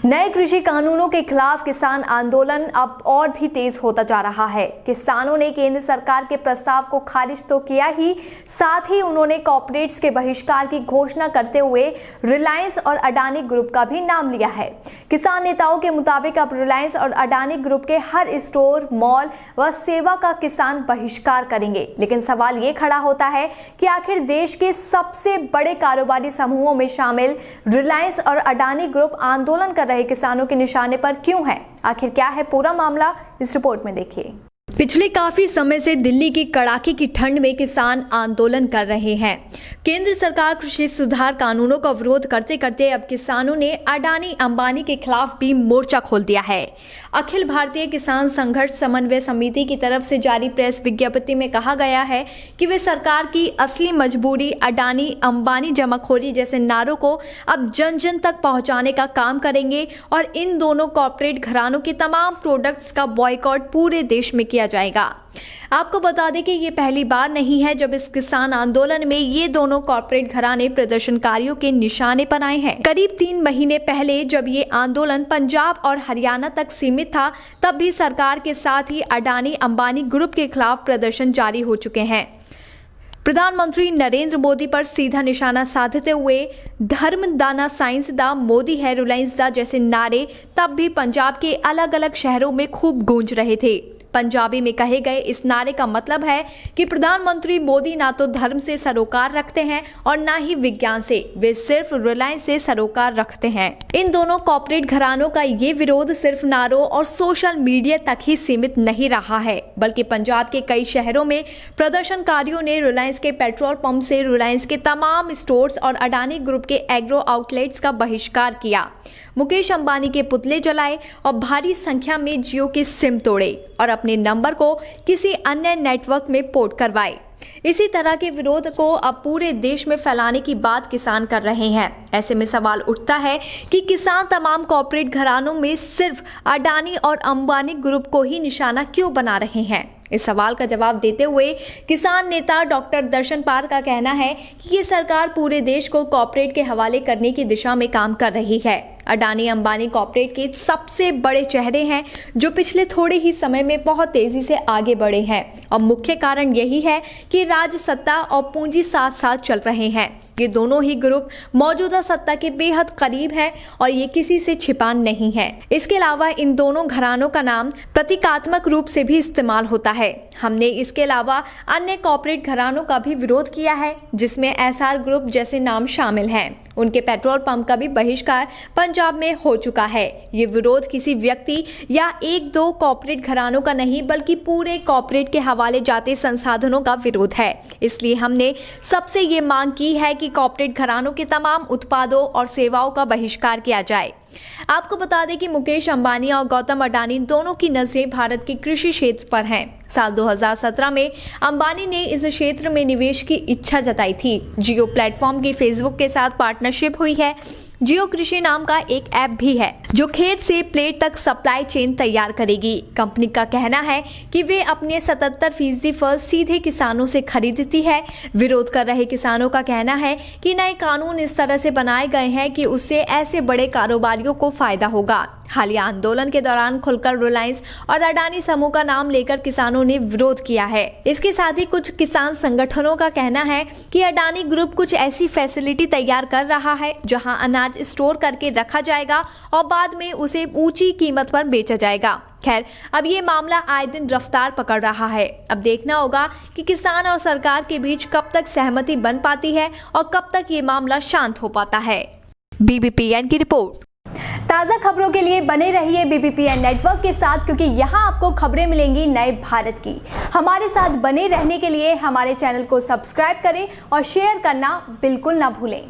नए कृषि कानूनों के खिलाफ किसान आंदोलन अब और भी तेज होता जा रहा है। किसानों ने केंद्र सरकार के प्रस्ताव को खारिज तो किया ही, साथ ही उन्होंने कॉर्पोरेट्स के बहिष्कार की घोषणा करते हुए रिलायंस और अडानी ग्रुप का भी नाम लिया है। किसान नेताओं के मुताबिक अब रिलायंस और अडानी ग्रुप के हर स्टोर, मॉल व सेवा का किसान बहिष्कार करेंगे। लेकिन सवाल ये खड़ा होता है कि आखिर देश के सबसे बड़े कारोबारी समूहों में शामिल रिलायंस और अडानी ग्रुप आंदोलन कर रहे किसानों के निशाने पर क्यों है? आखिर क्या है पूरा मामला, इस रिपोर्ट में देखिए। पिछले काफी समय से दिल्ली की कड़ाके की ठंड में किसान आंदोलन कर रहे हैं। केंद्र सरकार कृषि सुधार कानूनों का विरोध करते करते अब किसानों ने अडानी अंबानी के खिलाफ भी मोर्चा खोल दिया है। अखिल भारतीय किसान संघर्ष समन्वय समिति की तरफ से जारी प्रेस विज्ञप्ति में कहा गया है कि वे सरकार की असली मजबूरी अडानी अंबानी जमाखोरी जैसे नारों को अब जन जन तक पहुंचाने का काम करेंगे और इन दोनों कॉर्पोरेट घरानों के तमाम प्रोडक्ट्स का बॉयकॉट पूरे देश में किया जाएगा। आपको बता दें कि ये पहली बार नहीं है जब इस किसान आंदोलन में ये दोनों कॉर्पोरेट घराने प्रदर्शनकारियों के निशाने पर आए हैं। करीब 3 महीने पहले जब ये आंदोलन पंजाब और हरियाणा तक सीमित था, तब भी सरकार के साथ ही अडानी अंबानी ग्रुप के खिलाफ प्रदर्शन जारी हो चुके हैं। प्रधानमंत्री नरेंद्र मोदी पर सीधा निशाना साधते हुए धर्म दाना साइंस दा, मोदी है रिलायंस दा जैसे नारे तब भी पंजाब के अलग अलग शहरों में खूब गूंज रहे थे। पंजाबी में कहे गए इस नारे का मतलब है कि प्रधानमंत्री मोदी ना तो धर्म से सरोकार रखते हैं और ना ही विज्ञान से, वे सिर्फ रिलायंस से सरोकार रखते हैं। इन दोनों कॉर्पोरेट घरानों का ये विरोध सिर्फ नारों और सोशल मीडिया तक ही सीमित नहीं रहा है, बल्कि पंजाब के कई शहरों में प्रदर्शनकारियों ने रिलायंस के पेट्रोल पंप से रिलायंस के तमाम स्टोर्स और अडानी ग्रुप के एग्रो आउटलेट्स का बहिष्कार किया, मुकेश अंबानी के पुतले जलाए और भारी संख्या में जियो के सिम तोड़े और अपने नंबर को किसी अन्य नेटवर्क में पोर्ट करवाए। इसी तरह के विरोध को अब पूरे देश में फैलाने की बात किसान कर रहे हैं। ऐसे में सवाल उठता है कि किसान तमाम कॉर्पोरेट घरानों में सिर्फ अडानी और अंबानी ग्रुप को ही निशाना क्यों बना रहे हैं? इस सवाल का जवाब देते हुए किसान नेता डॉक्टर दर्शन पार का कहना है कि ये सरकार पूरे देश को कॉर्पोरेट के हवाले करने की दिशा में काम कर रही है। अडानी अंबानी कॉर्पोरेट के सबसे बड़े चेहरे हैं जो पिछले थोड़े ही समय में बहुत तेजी से आगे बढ़े हैं और मुख्य कारण यही है कि राज सत्ता और पूंजी साथ साथ चल रहे हैं। ये दोनों ही ग्रुप मौजूदा सत्ता के बेहद करीब हैं और ये किसी से छिपा नहीं है। इसके अलावा इन दोनों घरानों का नाम प्रतीकात्मक रूप से भी इस्तेमाल होता है। हमने इसके अलावा अन्य कॉर्पोरेट घरानों का भी विरोध किया है, जिसमें एसआर ग्रुप जैसे नाम शामिल हैं। उनके पेट्रोल पंप का भी बहिष्कार पंजाब में हो चुका है। ये विरोध किसी व्यक्ति या 1-2 कॉर्पोरेट घरानों का नहीं, बल्कि पूरे कॉर्पोरेट के हवाले जाते संसाधनों का विरोध है। इसलिए हमने सबसे ये मांग की है कि कॉर्पोरेट घरानों के तमाम उत्पादों और सेवाओं का बहिष्कार किया जाए। आपको बता दें कि मुकेश अंबानी और गौतम अडानी दोनों की नजरें भारत के कृषि क्षेत्र पर हैं। साल 2017 में अंबानी ने इस क्षेत्र में निवेश की इच्छा जताई थी। जियो प्लेटफॉर्म की फेसबुक के साथ पार्टनरशिप हुई है। जियो कृषि नाम का एक ऐप भी है जो खेत से प्लेट तक सप्लाई चेन तैयार करेगी। कंपनी का कहना है कि वे अपने 77% फल सीधे किसानों से खरीदती है। विरोध कर रहे किसानों का कहना है कि नए कानून इस तरह से बनाए गए हैं कि उससे ऐसे बड़े कारोबारियों को फायदा होगा। हालिया आंदोलन के दौरान खुलकर रिलायंस और अडानी समूह का नाम लेकर किसानों ने विरोध किया है। इसके साथ ही कुछ किसान संगठनों का कहना है कि अडानी ग्रुप कुछ ऐसी फैसिलिटी तैयार कर रहा है जहां अनाज स्टोर करके रखा जाएगा और बाद में उसे ऊंची कीमत पर बेचा जाएगा। खैर, अब ये मामला आए दिन रफ्तार पकड़ रहा है। अब देखना होगा कि किसान और सरकार के बीच कब तक सहमति बन पाती है और कब तक ये मामला शांत हो पाता है। बीबीपीएन की रिपोर्ट। ताज़ा खबरों के लिए बने रहिए बीबीपीएन नेटवर्क के साथ, क्योंकि यहाँ आपको खबरें मिलेंगी नए भारत की। हमारे साथ बने रहने के लिए हमारे चैनल को सब्सक्राइब करें और शेयर करना बिल्कुल ना भूलें।